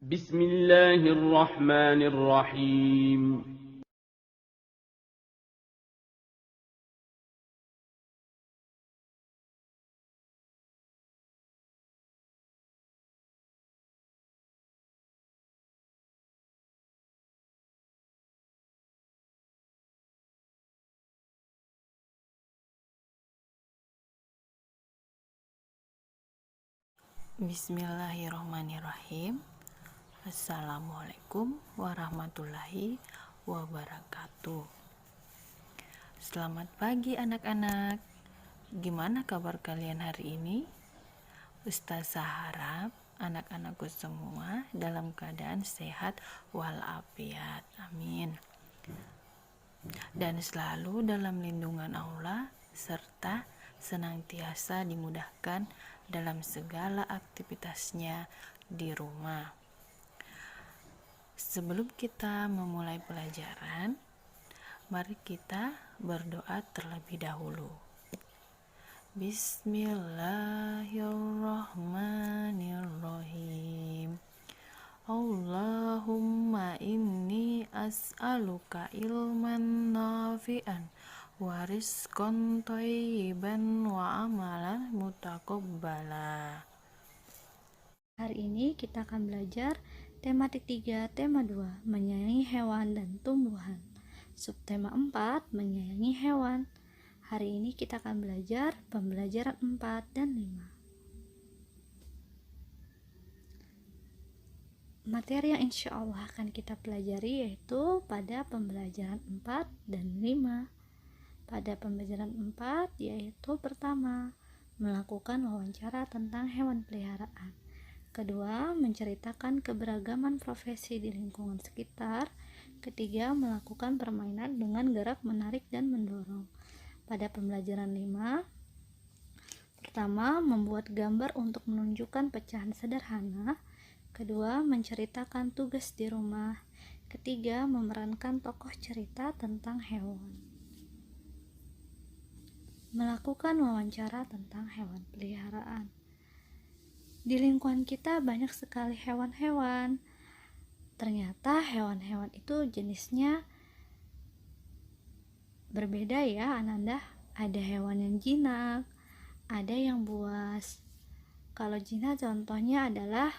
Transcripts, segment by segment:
بسم الله الرحمن الرحيم. Bismillahirrahmanirrahim. Assalamualaikum warahmatullahi wabarakatuh. Selamat pagi anak-anak. Gimana kabar kalian hari ini? Ustazah harap anak-anakku semua dalam keadaan sehat walafiat. Amin. Dan selalu dalam lindungan Allah serta senantiasa dimudahkan dalam segala aktivitasnya di rumah. Sebelum kita memulai pelajaran, mari kita berdoa terlebih dahulu. Bismillahirrahmanirrahim. Allahumma inni as'aluka ilman nafi'an wa rizqan thayyiban wa amalan mutaqabbala. Hari ini kita akan belajar tematik 3, tema 2, menyayangi hewan dan tumbuhan. Subtema 4, menyayangi hewan. Hari ini kita akan belajar pembelajaran 4 dan 5. Materi yang insya Allah akan kita pelajari yaitu pada pembelajaran 4 dan 5. Pada pembelajaran 4 yaitu pertama, melakukan wawancara tentang hewan peliharaan. Kedua, menceritakan keberagaman profesi di lingkungan sekitar. Ketiga, melakukan permainan dengan gerak menarik dan mendorong. Pada pembelajaran 5, pertama, membuat gambar untuk menunjukkan pecahan sederhana. Kedua, menceritakan tugas di rumah. Ketiga, memerankan tokoh cerita tentang hewan. Melakukan wawancara tentang hewan peliharaan. Di lingkungan kita banyak sekali hewan-hewan. Ternyata hewan-hewan itu jenisnya berbeda ya, Ananda. Ada hewan yang jinak, ada yang buas. Kalau jinak contohnya adalah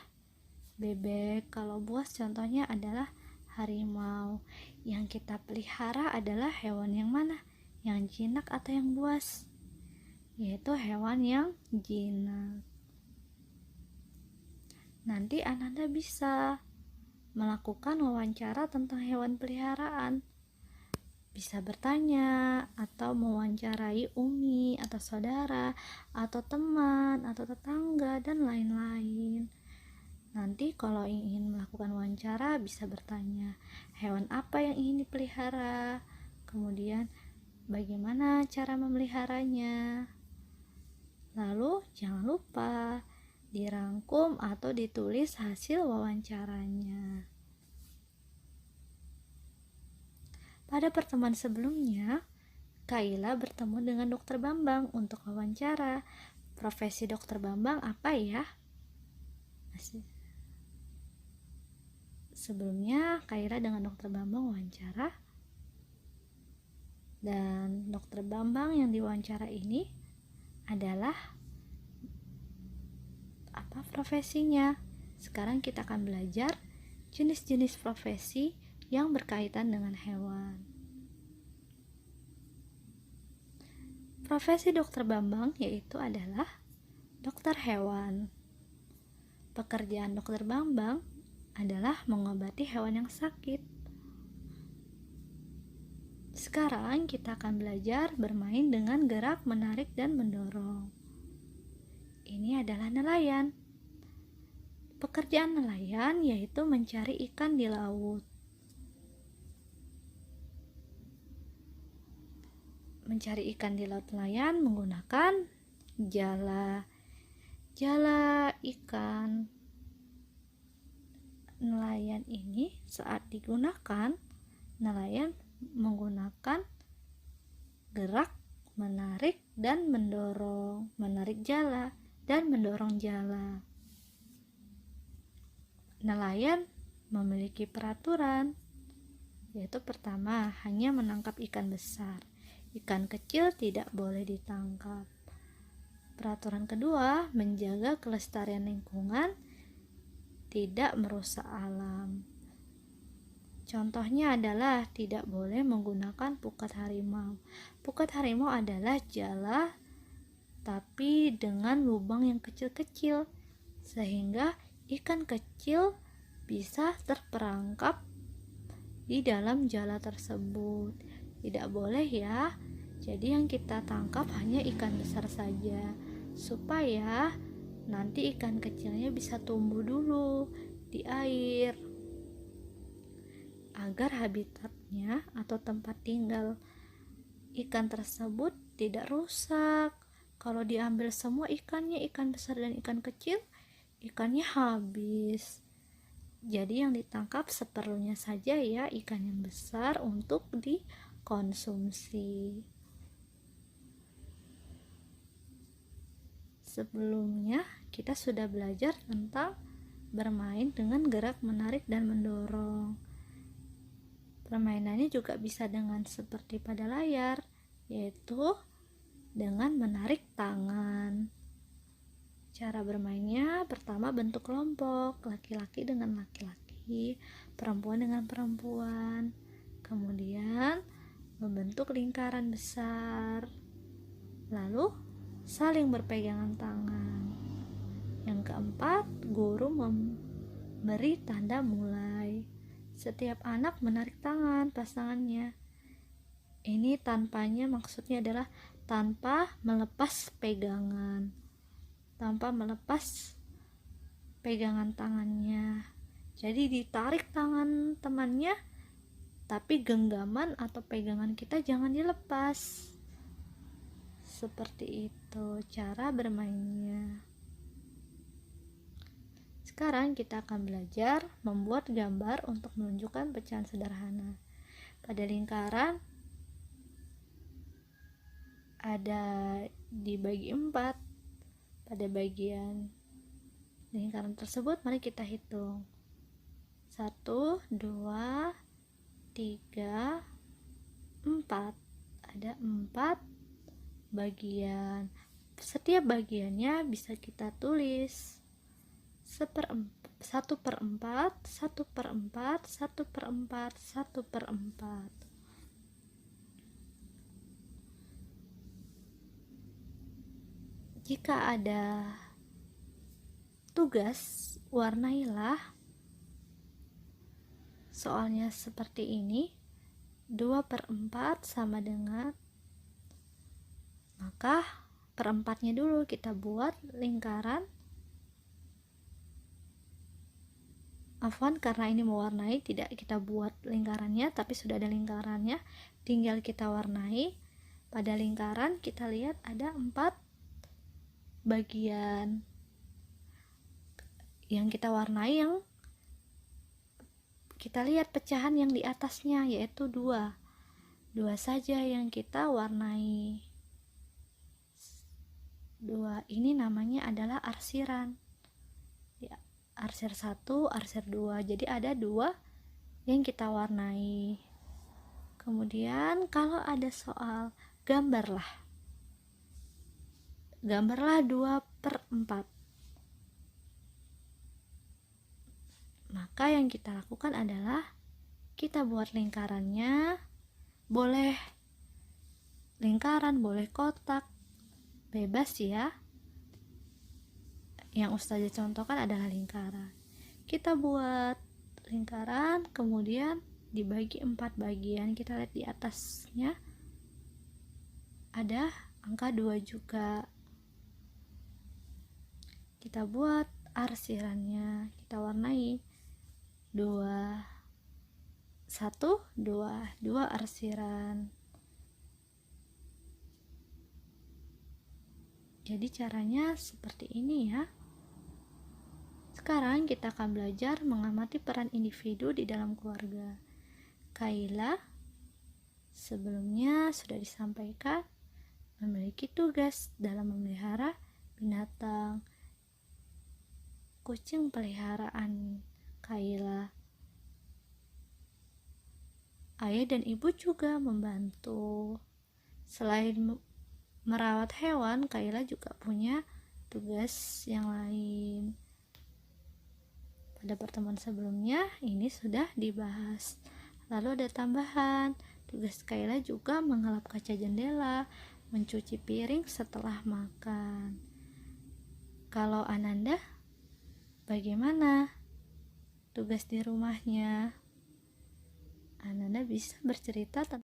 bebek, kalau buas contohnya adalah harimau. Yang kita pelihara adalah hewan yang mana? Yang jinak atau yang buas? Yaitu hewan yang jinak. Nanti Ananda bisa melakukan wawancara tentang hewan peliharaan. Bisa bertanya atau mewawancarai umi atau saudara atau teman atau tetangga dan lain-lain. Nanti kalau ingin melakukan wawancara bisa bertanya hewan apa yang ingin dipelihara, kemudian bagaimana cara memeliharanya. Lalu jangan lupa dirangkum atau ditulis hasil wawancaranya. Pada pertemuan sebelumnya, Kaila bertemu dengan Dokter Bambang untuk wawancara. Profesi Dokter Bambang apa ya? Sebelumnya Kaila dengan Dokter Bambang wawancara, dan Dokter Bambang yang diwawancara ini adalah apa profesinya? Sekarang kita akan belajar jenis-jenis profesi yang berkaitan dengan hewan. Profesi Dokter Bambang yaitu adalah dokter hewan. Pekerjaan Dokter Bambang adalah mengobati hewan yang sakit. Sekarang kita akan belajar bermain dengan gerak menarik dan mendorong. Ini adalah nelayan. Pekerjaan nelayan yaitu mencari ikan di laut. Mencari ikan di laut nelayan menggunakan jala. Jala ikan nelayan ini saat digunakan, nelayan menggunakan gerak menarik dan mendorong, menarik jala dan mendorong jala. nelayan memiliki peraturan, yaitu pertama, hanya menangkap ikan besar. Ikan kecil tidak boleh ditangkap. Peraturan kedua, menjaga kelestarian lingkungan, tidak merusak alam. Contohnya adalah tidak boleh menggunakan pukat harimau. Pukat harimau adalah jala tapi dengan lubang yang kecil-kecil, sehingga ikan kecil bisa terperangkap di dalam jala tersebut. Tidak boleh ya. Jadi yang kita tangkap hanya ikan besar saja, supaya nanti ikan kecilnya bisa tumbuh dulu di air, agar habitatnya atau tempat tinggal ikan tersebut tidak rusak. Kalau diambil semua ikannya, ikan besar dan ikan kecil, ikannya habis. Jadi yang ditangkap seperlunya saja ya, ikan yang besar untuk dikonsumsi. Sebelumnya kita sudah belajar tentang bermain dengan gerak menarik dan mendorong. Permainannya juga bisa dengan seperti pada layar, yaitu dengan menarik tangan. Cara bermainnya, pertama bentuk kelompok, laki-laki dengan laki-laki, perempuan dengan perempuan. Kemudian membentuk lingkaran besar. Lalu saling berpegangan tangan. Yang keempat, guru memberi tanda mulai. Setiap anak menarik tangan pasangannya. Ini tanpanya maksudnya adalah tanpa melepas pegangan. Tanpa melepas pegangan tangannya. Jadi ditarik tangan temannya, tapi genggaman atau pegangan kita jangan dilepas. Seperti itu cara bermainnya. Sekarang kita akan belajar membuat gambar untuk menunjukkan pecahan sederhana. Pada lingkaran ada dibagi 4. Pada bagian lingkaran tersebut mari kita hitung. 1, 2, 3, 4. Ada 4 bagian. Setiap bagiannya bisa kita tulis 1/4, 1/4, 1/4, 1/4, 1/4. Jika ada tugas, warnailah. Soalnya seperti ini, 2/4 sama dengan, maka perempatnya dulu kita buat lingkaran. Afwan, karena ini mewarnai, tidak kita buat lingkarannya, tapi sudah ada lingkarannya, tinggal kita warnai. Pada lingkaran kita lihat ada 4 bagian yang kita warnai, yang kita lihat pecahan yang di atasnya, yaitu 2 saja yang kita warnai. 2 ini namanya adalah arsiran ya, arsir 1, arsir 2. Jadi ada 2 yang kita warnai. Kemudian kalau ada soal, gambarlah 2/4. Maka yang kita lakukan adalah kita buat lingkarannya, boleh lingkaran, boleh kotak, bebas ya. Yang Ustazah contohkan adalah lingkaran. Kita buat lingkaran, kemudian dibagi 4 bagian. Kita lihat di atasnya ada angka 2 juga. Kita buat arsirannya, kita warnai 2, 1, 2 arsiran. Jadi caranya seperti ini ya. Sekarang kita akan belajar mengamati peran individu di dalam keluarga. Kaila sebelumnya sudah disampaikan memiliki tugas dalam memelihara binatang. Kucing peliharaan ayah dan ibu juga membantu. Selain merawat hewan, Kayla juga punya tugas yang lain. Pada pertemuan sebelumnya ini sudah dibahas. Lalu ada tambahan, tugas Kayla juga mengelap kaca jendela, mencuci piring setelah makan. Kalau Ananda, bagaimana tugas di rumahnya? Ananda bisa bercerita tentang